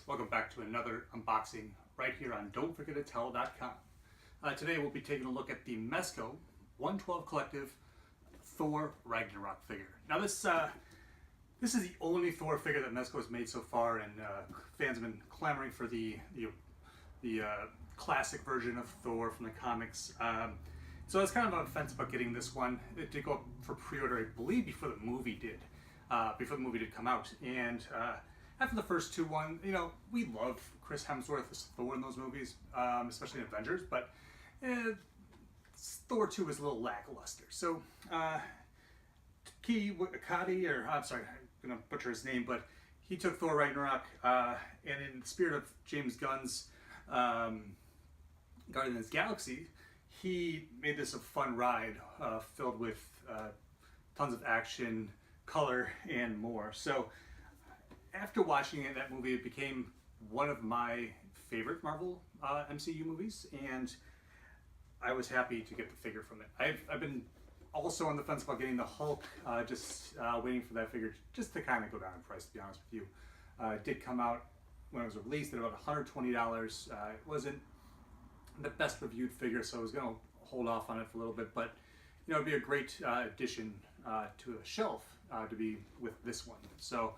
Welcome back to another unboxing right here on Don'tForgetToTell.com. Today we'll be taking a look at the Mezco 112 Collective Thor Ragnarok figure. Now this is the only Thor figure that Mezco has made so far, and fans have been clamoring for the classic version of Thor from the comics. So I was kind of on the fence about getting this one. It did go up for pre-order, I believe, before the movie did come out, and after the first two, we love Chris Hemsworth as Thor in those movies, especially in Avengers, but Thor 2 is a little lackluster. So, Ki Wakati, I'm going to butcher his name, but he took Thor Ragnarok, and in the spirit of James Gunn's Guardians of the Galaxy, he made this a fun ride filled with tons of action, color, and more. So, after watching that movie, it became one of my favorite Marvel MCU movies, and I was happy to get the figure from it. I've been also on the fence about getting the Hulk, just waiting for that figure just to kind of go down in price, to be honest with you. It did come out when it was released at about $120. It wasn't the best reviewed figure, so I was going to hold off on it for a little bit, but it'd be a great addition to a shelf to be with this one. So.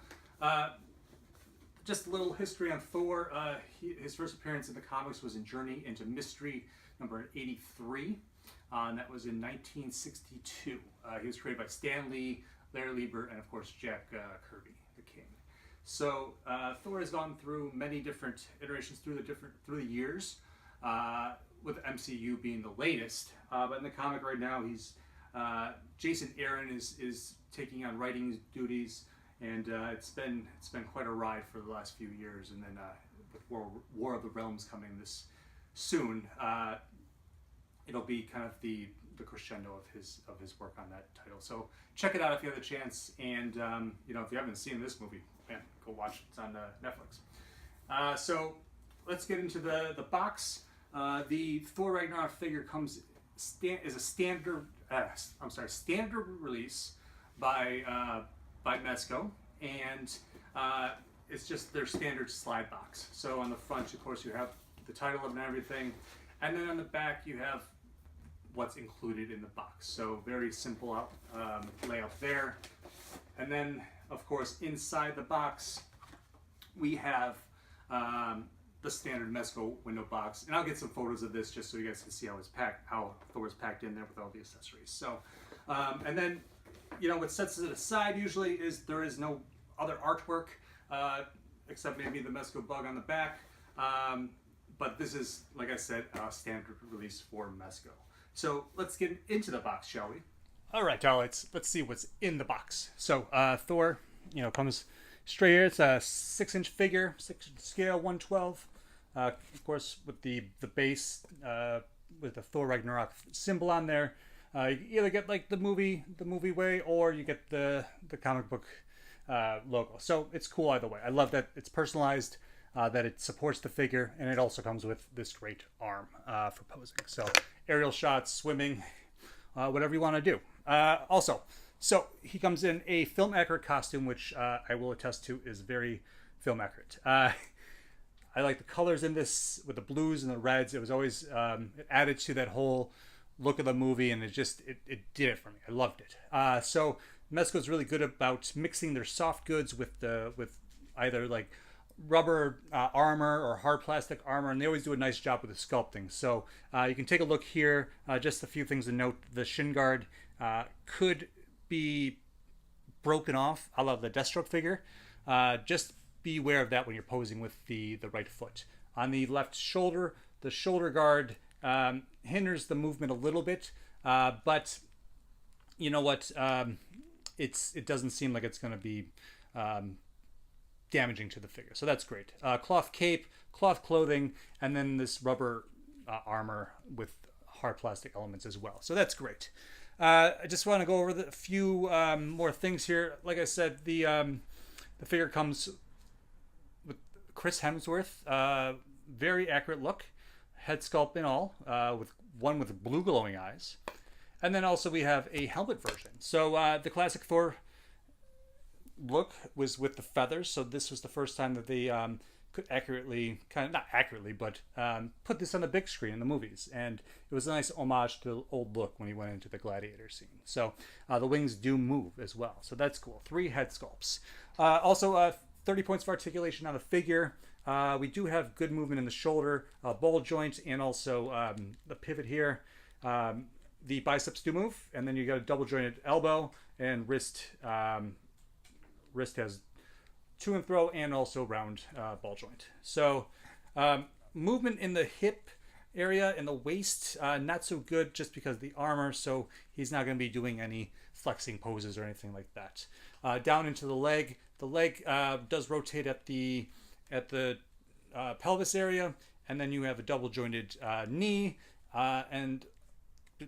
Just a little history on Thor. His first appearance in the comics was in Journey into Mystery number 83, and that was in 1962. He was created by Stan Lee, Larry Lieber, and of course Jack Kirby, the King. So Thor has gone through many different iterations through the years, with MCU being the latest. But in the comic right now, he's Jason Aaron is taking on writing duties. And it's been quite a ride for the last few years, and then with War of the Realms coming this soon, it'll be kind of the crescendo of his work on that title. So check it out if you have the chance, and if you haven't seen this movie, man, go watch it. It's on Netflix. So let's get into the box. The Thor Ragnarok figure comes is a standard release by Mezco, and it's just their standard slide box. So on the front, of course, you have the title and everything, and then on the back you have what's included in the box. So very simple layout there. And then, of course, inside the box we have the standard Mezco window box, and I'll get some photos of this just so you guys can see how Thor is packed in there with all the accessories. So, and then. What sets it aside usually is there is no other artwork, except maybe the Mezco bug on the back. But this is, like I said, a standard release for Mezco. So let's get into the box, shall we? All right, let's see what's in the box. So Thor, comes straight here. It's a 6-inch figure, 6-inch scale, 112. Of course, with the base with the Thor Ragnarok symbol on there. You either get like the movie way, or you get the comic book logo. So it's cool either way. I love that it's personalized, that it supports the figure, and it also comes with this great arm for posing. So aerial shots, swimming, whatever you want to do. Also, so he comes in a film accurate costume, which I will attest to is very film accurate. I like the colors in this with the blues and the reds. It was always it added to that whole look of the movie, and it did it for me. I loved it. So Mezco is really good about mixing their soft goods with either like rubber armor or hard plastic armor, and they always do a nice job with the sculpting. So you can take a look here. Just a few things to note: the shin guard could be broken off, a la the Deathstroke figure. Just be aware of that when you're posing with the right foot. On the left shoulder, the shoulder guard hinders the movement a little bit, but you know what? It doesn't seem like it's going to be damaging to the figure, so that's great. Cloth cape, cloth clothing, and then this rubber armor with hard plastic elements as well. So that's great. I just want to go over a few more things here. Like I said, the figure comes with Chris Hemsworth, very accurate look, head sculpt and all, with one with blue glowing eyes, and then also we have a helmet version. So the classic Thor look was with the feathers. So this was the first time that they could accurately, kind of not accurately, but put this on the big screen in the movies, and it was a nice homage to the old look when he went into the gladiator scene. So the wings do move as well, so that's cool. 3 head sculpts. Also 30 points of articulation on the figure. We do have good movement in the shoulder, ball joint, and also the pivot here. The biceps do move, and then you got a double jointed elbow and wrist. Wrist has to and fro and also round ball joint. So movement in the hip area and the waist, not so good just because of the armor, so he's not going to be doing any flexing poses or anything like that. Down into the leg does rotate at the pelvis area, and then you have a double jointed knee, and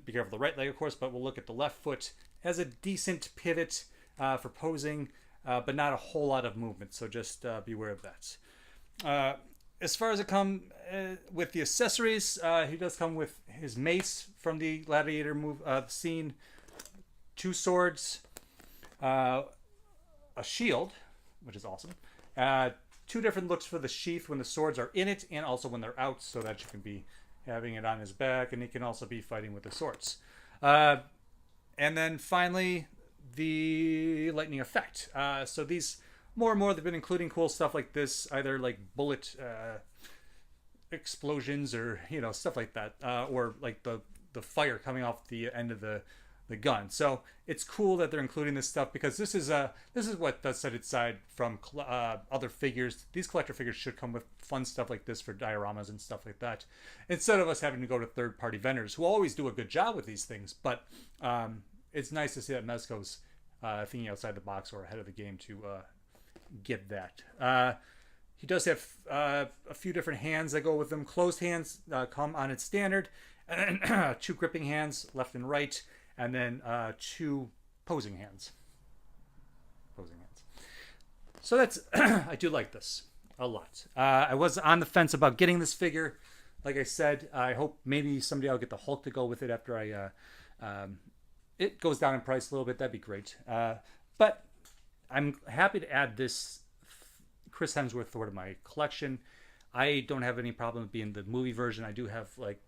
be careful the right leg, of course, but we'll look at the left foot as a decent pivot for posing, but not a whole lot of movement, so just beware of that. As far as it comes with the accessories, he does come with his mace from the gladiator scene, 2 swords, a shield, which is awesome, 2 different looks for the sheath when the swords are in it and also when they're out, so that you can be having it on his back, and he can also be fighting with the swords. And then finally, the lightning effect. So these more and more they've been including cool stuff like this, either like bullet explosions or stuff like that, or like the fire coming off the end of the gun. So it's cool that they're including this stuff, because this is what does set it aside from other figures. These collector figures should come with fun stuff like this for dioramas and stuff like that, instead of us having to go to third-party vendors who always do a good job with these things. But it's nice to see that Mezco's thinking outside the box or ahead of the game to get that. He does have a few different hands that go with them. Closed hands come on its standard, and then 2 gripping hands, left and right, and then 2 posing hands. So that's I do like this a lot. I was on the fence about getting this figure. Like I said, I hope maybe someday I'll get the Hulk to go with it after it goes down in price a little bit. That'd be great. But I'm happy to add this Chris Hemsworth Thor to my collection. I don't have any problem with being the movie version. I do have like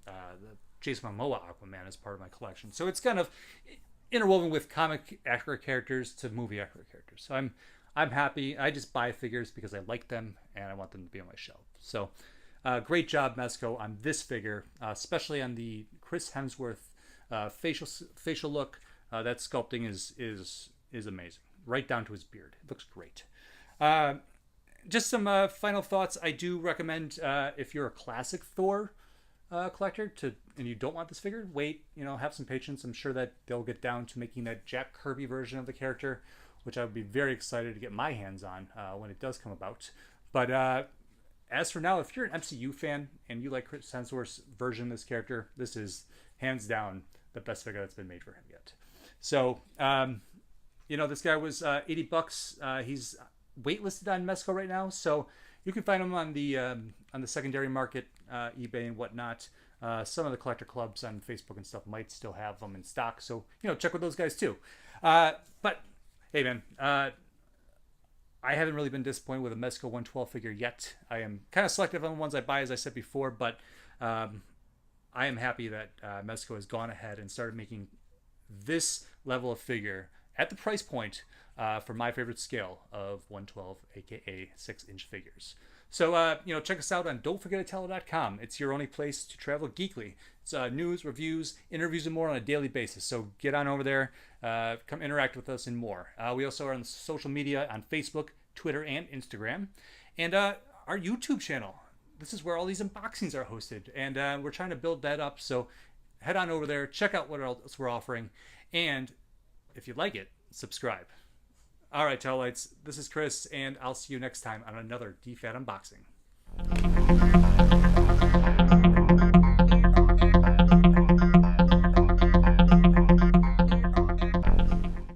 the Jason Momoa Aquaman as part of my collection, so it's kind of interwoven with comic accurate characters to movie accurate characters. So I'm happy. I just buy figures because I like them and I want them to be on my shelf. So great job, Mezco, on this figure, especially on the Chris Hemsworth facial look. That sculpting is amazing, right down to his beard. It looks great. Just some final thoughts. I do recommend if you're a classic Thor collector and you don't want this figure, wait, have some patience. I'm sure that they'll get down to making that Jack Kirby version of the character, which I would be very excited to get my hands on when it does come about. But as for now, if you're an MCU fan and you like Chris Hemsworth's version of this character, this is hands down the best figure that's been made for him yet. So this guy was $80. He's waitlisted on Mezco right now, so you can find him on the secondary market, eBay and whatnot. Some of the collector clubs on Facebook and stuff might still have them in stock, so check with those guys too. But hey, man, I haven't really been disappointed with a Mezco 112 figure yet. I am kind of selective on the ones I buy, as I said before, but I am happy that Mezco has gone ahead and started making this level of figure at the price point for my favorite scale of 112, aka 6-inch figures. So, check us out on don'tforgetitella.com. It's your only place to travel geekly. It's news, reviews, interviews, and more on a daily basis. So get on over there, come interact with us and more. We also are on social media on Facebook, Twitter, and Instagram. And our YouTube channel. This is where all these unboxings are hosted. And we're trying to build that up. So head on over there, check out what else we're offering. And if you like it, subscribe. All right, Tellites, this is Chris, and I'll see you next time on another DFAT unboxing.